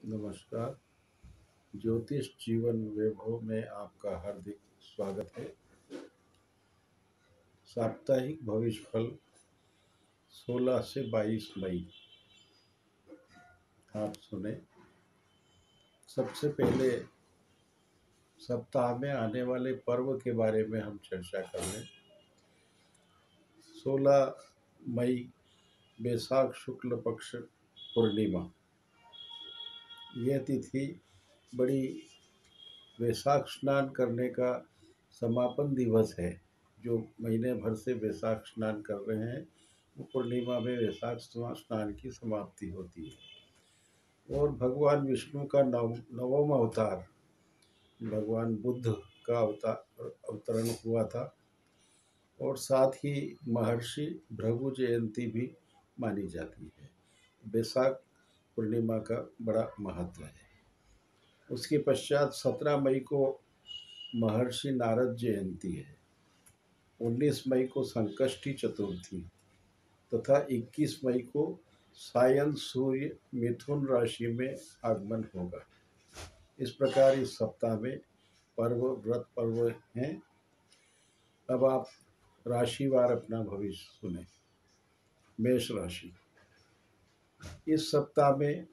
नमस्कार। ज्योतिष जीवन वैभव में आपका हार्दिक स्वागत है। साप्ताहिक भविष्य फल 16 से 22 मई आप सुने। सबसे पहले सप्ताह में आने वाले पर्व के बारे में हम चर्चा कर लें। 16 मई वैशाख शुक्ल पक्ष पूर्णिमा। यह तिथि बड़ी वैशाख स्नान करने का समापन दिवस है। जो महीने भर से वैशाख स्नान कर रहे हैं वो पूर्णिमा में वैशाख स्नान की समाप्ति होती है। और भगवान विष्णु का नवम अवतार भगवान बुद्ध का अवतरण हुआ था। और साथ ही महर्षि भृगु जयंती भी मानी जाती है। वैशाख पूर्णिमा का बड़ा महत्व है। उसके पश्चात 17 मई को महर्षि नारद जयंती है। 19 मई को संकष्टी चतुर्थी तथा 21 मई को सायं सूर्य मिथुन राशि में आगमन होगा। इस प्रकार इस सप्ताह में व्रत पर्व हैं। अब आप राशिवार अपना भविष्य सुने। मेष राशि। इस सप्ताह में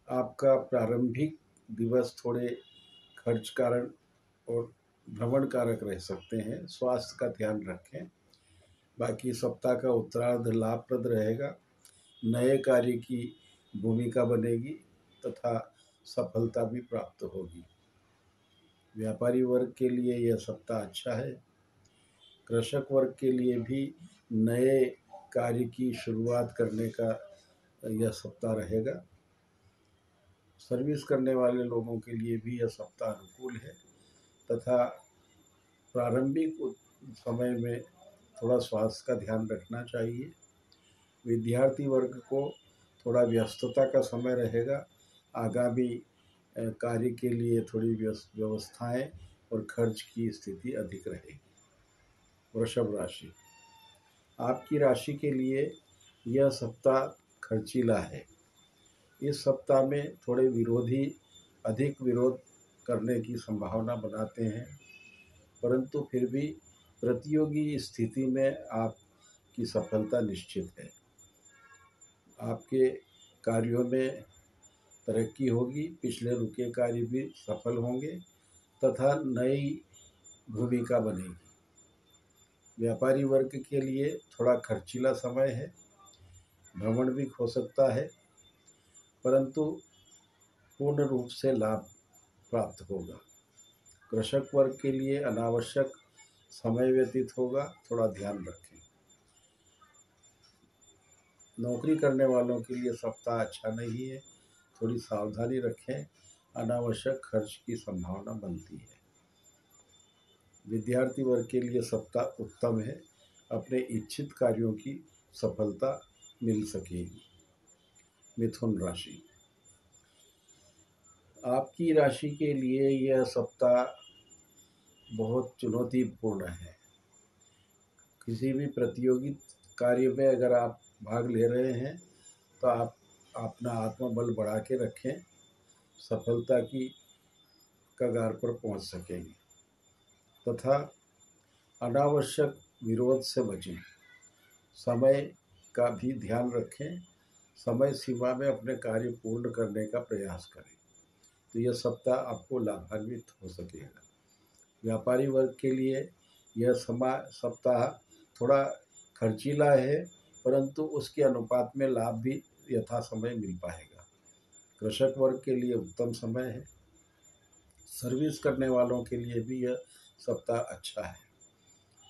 आपका प्रारंभिक दिवस थोड़े खर्च कारण और भ्रमण कारक रह सकते हैं। स्वास्थ्य का ध्यान रखें। बाकी सप्ताह का उत्तरार्ध लाभप्रद रहेगा। नए कार्य की भूमिका बनेगी तथा सफलता भी प्राप्त होगी। व्यापारी वर्ग के लिए यह सप्ताह अच्छा है। कृषक वर्ग के लिए भी नए कार्य की शुरुआत करने का यह सप्ताह रहेगा। सर्विस करने वाले लोगों के लिए भी यह सप्ताह अनुकूल है तथा प्रारंभिक समय में थोड़ा स्वास्थ्य का ध्यान रखना चाहिए। विद्यार्थी वर्ग को थोड़ा व्यस्तता का समय रहेगा। आगामी कार्य के लिए थोड़ी व्यवस्थाएं और खर्च की स्थिति अधिक रहेगी। वृषभ राशि। आपकी राशि के लिए यह सप्ताह खर्चीला है। इस सप्ताह में थोड़े विरोधी अधिक विरोध करने की संभावना बनाते हैं, परंतु फिर भी प्रतियोगी स्थिति में आपकी सफलता निश्चित है। आपके कार्यों में तरक्की होगी। पिछले रुके कार्य भी सफल होंगे तथा नई भूमिका बनेगी। व्यापारी वर्ग के लिए थोड़ा खर्चीला समय है। भ्रमण भी हो सकता है, परंतु पूर्ण रूप से लाभ प्राप्त होगा। कृषक वर्ग के लिए अनावश्यक समय व्यतीत होगा, थोड़ा ध्यान रखें। नौकरी करने वालों के लिए सप्ताह अच्छा नहीं है, थोड़ी सावधानी रखें। अनावश्यक खर्च की संभावना बनती है। विद्यार्थी वर्ग के लिए सप्ताह उत्तम है। अपने इच्छित कार्यों की सफलता मिल सकेगी। मिथुन राशि। आपकी राशि के लिए यह सप्ताह बहुत चुनौतीपूर्ण है। किसी भी प्रतियोगी कार्य में अगर आप भाग ले रहे हैं तो आप अपना आत्मबल बढ़ा के रखें। सफलता की कगार पर पहुंच सकेंगे तथा अनावश्यक विरोध से बचें। समय का भी ध्यान रखें। समय सीमा में अपने कार्य पूर्ण करने का प्रयास करें तो यह सप्ताह आपको लाभान्वित हो सकेगा। व्यापारी वर्ग के लिए यह सप्ताह थोड़ा खर्चीला है, परंतु उसके अनुपात में लाभ भी यथा समय मिल पाएगा। कृषक वर्ग के लिए उत्तम समय है। सर्विस करने वालों के लिए भी यह सप्ताह अच्छा है।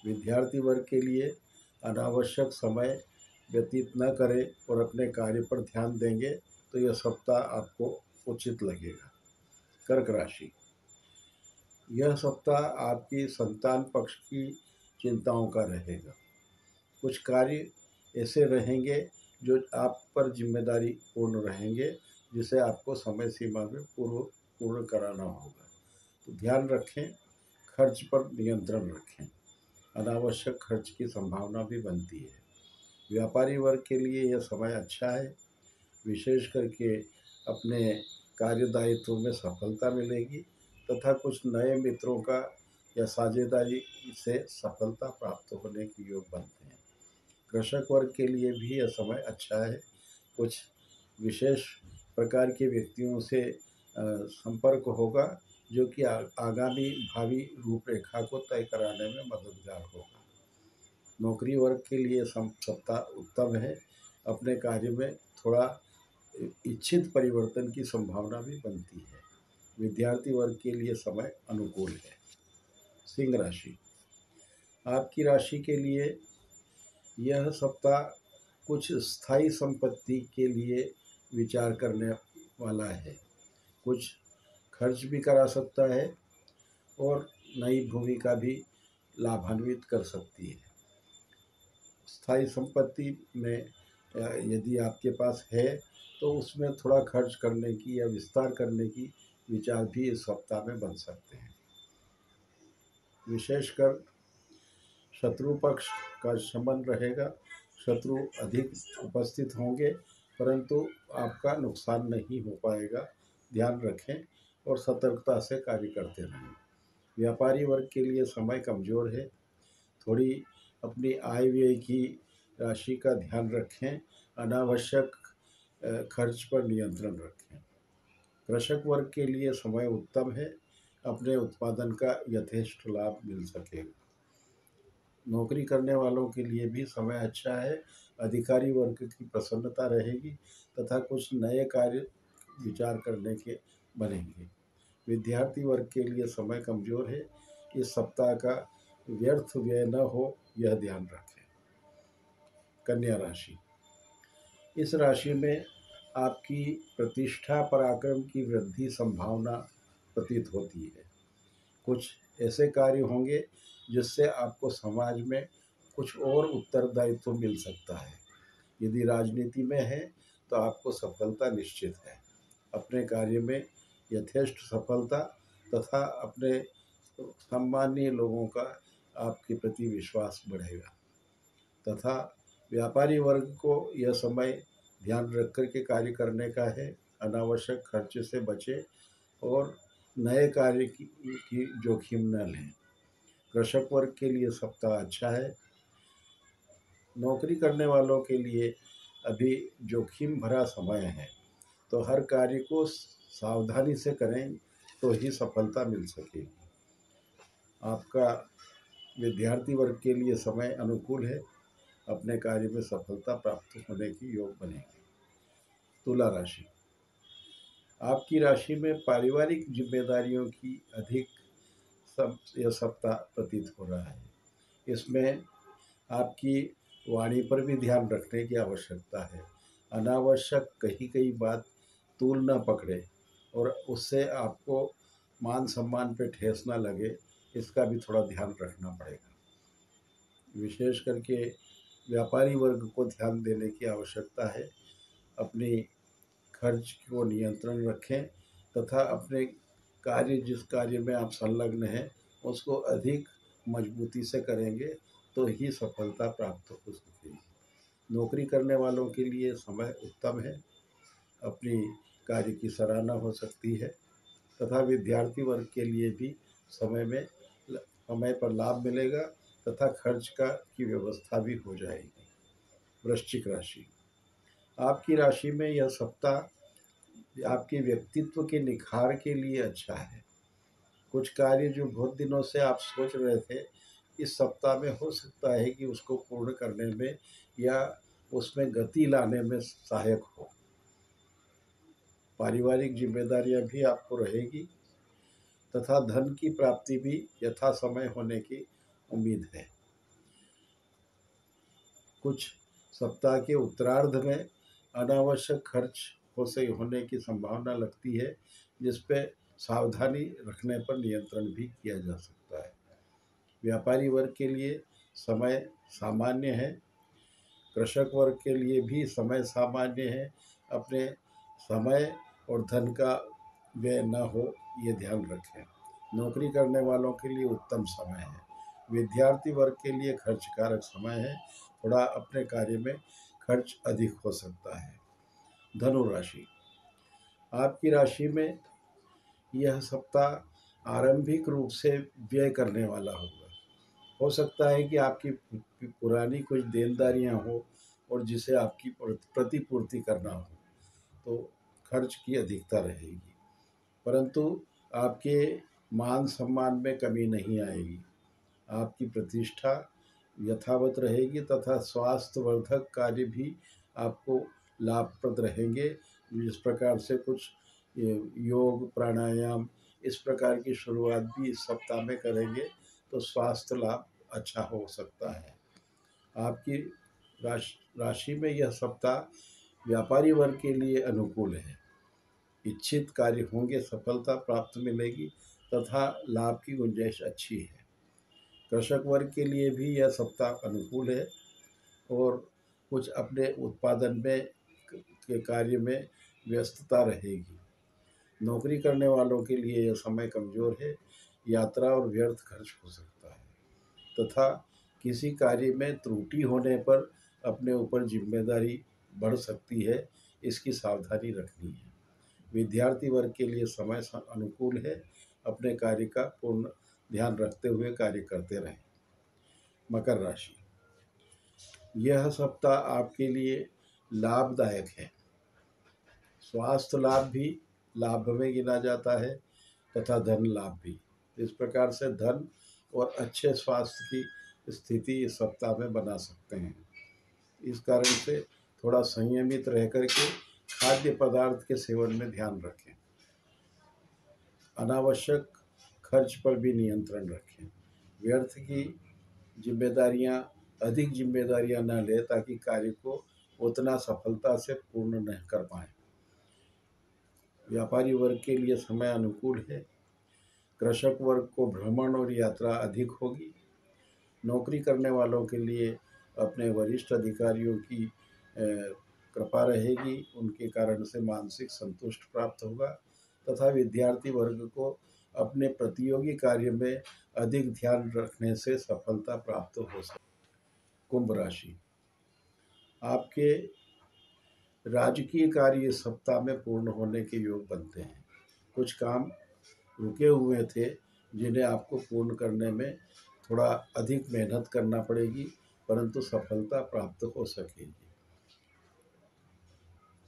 विद्यार्थी वर्ग के लिए अनावश्यक समय व्यतीत न करें और अपने कार्य पर ध्यान देंगे तो यह सप्ताह आपको उचित लगेगा। कर्क राशि। यह सप्ताह आपकी संतान पक्ष की चिंताओं का रहेगा। कुछ कार्य ऐसे रहेंगे जो आप पर जिम्मेदारी पूर्ण रहेंगे, जिसे आपको समय सीमा में पूर्ण कराना होगा। तो ध्यान रखें। खर्च पर नियंत्रण रखें। अनावश्यक खर्च की संभावना भी बनती है। व्यापारी वर्ग के लिए यह समय अच्छा है। विशेष करके अपने कार्यदायित्व में सफलता मिलेगी तथा कुछ नए मित्रों का या साझेदारी से सफलता प्राप्त होने के योग बनते हैं। कृषक वर्ग के लिए भी यह समय अच्छा है। कुछ विशेष प्रकार के व्यक्तियों से संपर्क होगा जो कि आगामी भावी रूपरेखा को तय कराने में मददगार होगा। नौकरी वर्ग के लिए सप्ताह उत्तम है। अपने कार्य में थोड़ा इच्छित परिवर्तन की संभावना भी बनती है। विद्यार्थी वर्ग के लिए समय अनुकूल है। सिंह राशि, आपकी राशि के लिए यह सप्ताह कुछ स्थायी संपत्ति के लिए विचार करने वाला है। कुछ खर्च भी करा सकता है और नई भूमि का भी लाभान्वित कर सकती है। स्थायी संपत्ति में यदि आपके पास है तो उसमें थोड़ा खर्च करने की या विस्तार करने की विचार भी इस सप्ताह में बन सकते हैं। विशेषकर शत्रु पक्ष का शमन रहेगा। शत्रु अधिक उपस्थित होंगे परंतु आपका नुकसान नहीं हो पाएगा। ध्यान रखें और सतर्कता से कार्य करते रहें। व्यापारी वर्ग के लिए समय कमज़ोर है। थोड़ी अपनी आय व्यय की राशि का ध्यान रखें। अनावश्यक खर्च पर नियंत्रण रखें। कृषक वर्ग के लिए समय उत्तम है। अपने उत्पादन का यथेष्ट लाभ मिल सकेगा। नौकरी करने वालों के लिए भी समय अच्छा है। अधिकारी वर्ग की प्रसन्नता रहेगी तथा कुछ नए कार्य विचार करने के बनेंगे। विद्यार्थी वर्ग के लिए समय कमज़ोर है। इस सप्ताह का व्यर्थ व्यय न हो यह ध्यान रखें। कन्या राशि, इस राशि में आपकी प्रतिष्ठा पराक्रम की वृद्धि संभावना प्रतीत होती है। कुछ ऐसे कार्य होंगे जिससे आपको समाज में कुछ और उत्तरदायित्व मिल सकता है। यदि राजनीति में है तो आपको सफलता निश्चित है। अपने कार्य में यथेष्ट सफलता तथा अपने सम्मानीय लोगों का आपके प्रति विश्वास बढ़ेगा तथा व्यापारी वर्ग को यह समय ध्यान रख कर के कार्य करने का है। अनावश्यक खर्च से बचें और नए कार्य की जोखिम न लें। कृषक वर्ग के लिए सप्ताह अच्छा है। नौकरी करने वालों के लिए अभी जोखिम भरा समय है तो हर कार्य को सावधानी से करें तो ही सफलता मिल सकेगी। आपका विद्यार्थी वर्ग के लिए समय अनुकूल है। अपने कार्य में सफलता प्राप्त होने की योग बनेगी। तुला राशि, आपकी राशि में पारिवारिक जिम्मेदारियों की अधिक यह सप्ताह प्रतीत हो रहा है। इसमें आपकी वाणी पर भी ध्यान रखने की आवश्यकता है। अनावश्यक कही बात तूल न पकड़े और उससे आपको मान सम्मान पे ठेस न लगे, इसका भी थोड़ा ध्यान रखना पड़ेगा। विशेष करके व्यापारी वर्ग को ध्यान देने की आवश्यकता है। अपनी खर्च को नियंत्रण रखें तथा अपने जिस कार्य में आप संलग्न हैं उसको अधिक मजबूती से करेंगे तो ही सफलता प्राप्त हो सकेगी। नौकरी करने वालों के लिए समय उत्तम है। अपनी कार्य की सराहना हो सकती है तथा विद्यार्थी वर्ग के लिए भी समय पर लाभ मिलेगा तथा खर्च की व्यवस्था भी हो जाएगी। वृश्चिक राशि, आपकी राशि में यह सप्ताह आपके व्यक्तित्व के निखार के लिए अच्छा है। कुछ कार्य जो बहुत दिनों से आप सोच रहे थे इस सप्ताह में हो सकता है कि उसको पूर्ण करने में या उसमें गति लाने में सहायक हो। पारिवारिक जिम्मेदारियां भी आपको रहेगी तथा धन की प्राप्ति भी यथा समय होने की उम्मीद है। कुछ सप्ताह के उत्तरार्ध में अनावश्यक खर्च होने की संभावना लगती है जिस पे सावधानी रखने पर नियंत्रण भी किया जा सकता है। व्यापारी वर्ग के लिए समय सामान्य है। कृषक वर्ग के लिए भी समय सामान्य है। अपने समय और धन का व्यय न हो ये ध्यान रखें। नौकरी करने वालों के लिए उत्तम समय है। विद्यार्थी वर्ग के लिए खर्चकारक समय है। थोड़ा अपने कार्य में खर्च अधिक हो सकता है। धनु राशि, आपकी राशि में यह सप्ताह आरंभिक रूप से व्यय करने वाला होगा। हो सकता है कि आपकी पुरानी कुछ देनदारियां हो और जिसे आपकी प्रतिपूर्ति करना हो, तो खर्च की अधिकता रहेगी। परंतु आपके मान सम्मान में कमी नहीं आएगी। आपकी प्रतिष्ठा यथावत रहेगी तथा स्वास्थ्यवर्धक कार्य भी आपको लाभप्रद रहेंगे। जिस प्रकार से कुछ योग प्राणायाम इस प्रकार की शुरुआत भी इस सप्ताह में करेंगे तो स्वास्थ्य लाभ अच्छा हो सकता है। आपकी राशि में यह सप्ताह व्यापारी वर्ग के लिए अनुकूल है। इच्छित कार्य होंगे, सफलता प्राप्त मिलेगी तथा लाभ की गुंजाइश अच्छी है। कृषक वर्ग के लिए भी यह सप्ताह अनुकूल है और कुछ अपने उत्पादन में के कार्य में व्यस्तता रहेगी। नौकरी करने वालों के लिए यह समय कमज़ोर है। यात्रा और व्यर्थ खर्च हो सकता है तथा किसी कार्य में त्रुटि होने पर अपने ऊपर जिम्मेदारी बढ़ सकती है, इसकी सावधानी रखनी है। विद्यार्थी वर्ग के लिए समय अनुकूल है। अपने कार्य का पूर्ण ध्यान रखते हुए कार्य करते रहें। मकर राशि, यह सप्ताह आपके लिए लाभदायक है। स्वास्थ्य लाभ भी लाभ में गिना जाता है तथा धन लाभ भी। इस प्रकार से धन और अच्छे स्वास्थ्य की स्थिति इस सप्ताह में बना सकते हैं। इस कारण से थोड़ा संयमित रह करके खाद्य पदार्थ के सेवन में ध्यान रखें। अनावश्यक खर्च पर भी नियंत्रण रखें। व्यर्थ की अधिक जिम्मेदारियां न लें ताकि कार्य को उतना सफलता से पूर्ण न कर पाएं। व्यापारी वर्ग के लिए समय अनुकूल है। कृषक वर्ग को भ्रमण और यात्रा अधिक होगी। नौकरी करने वालों के लिए अपने वरिष्ठ अधिकारियों की कृपा रहेगी, उनके कारण से मानसिक संतुष्ट प्राप्त होगा तथा विद्यार्थी वर्ग को अपने प्रतियोगी कार्य में अधिक ध्यान रखने से सफलता प्राप्त हो सकती है। कुंभ राशि, आपके राजकीय कार्य इस सप्ताह में पूर्ण होने के योग बनते हैं। कुछ काम रुके हुए थे जिन्हें आपको पूर्ण करने में थोड़ा अधिक मेहनत करना पड़ेगी, परंतु सफलता प्राप्त हो सकेगी।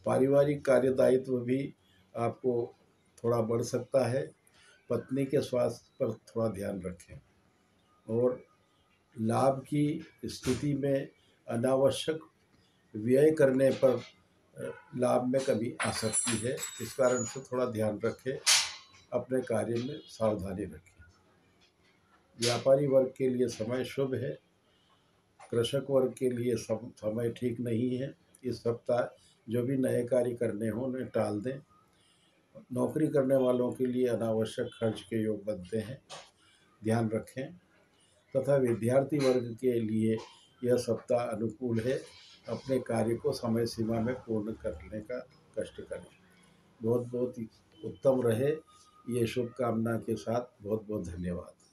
पारिवारिक कार्यदायित्व भी आपको थोड़ा बढ़ सकता है। पत्नी के स्वास्थ्य पर थोड़ा ध्यान रखें और लाभ की स्थिति में अनावश्यक व्यय करने पर लाभ में कमी आ सकती है। इस कारण से थोड़ा ध्यान रखें, अपने कार्य में सावधानी रखें। व्यापारी वर्ग के लिए समय शुभ है। कृषक वर्ग के लिए समय ठीक नहीं है। इस सप्ताह जो भी नए कार्य करने हों उन्हें टाल दें। नौकरी करने वालों के लिए अनावश्यक खर्च के योग बनते हैं, ध्यान रखें तथा विद्यार्थी वर्ग के लिए यह सप्ताह अनुकूल है। अपने कार्य को समय सीमा में पूर्ण करने का कष्ट करें। बहुत बहुत उत्तम रहे, ये शुभकामना के साथ बहुत बहुत धन्यवाद।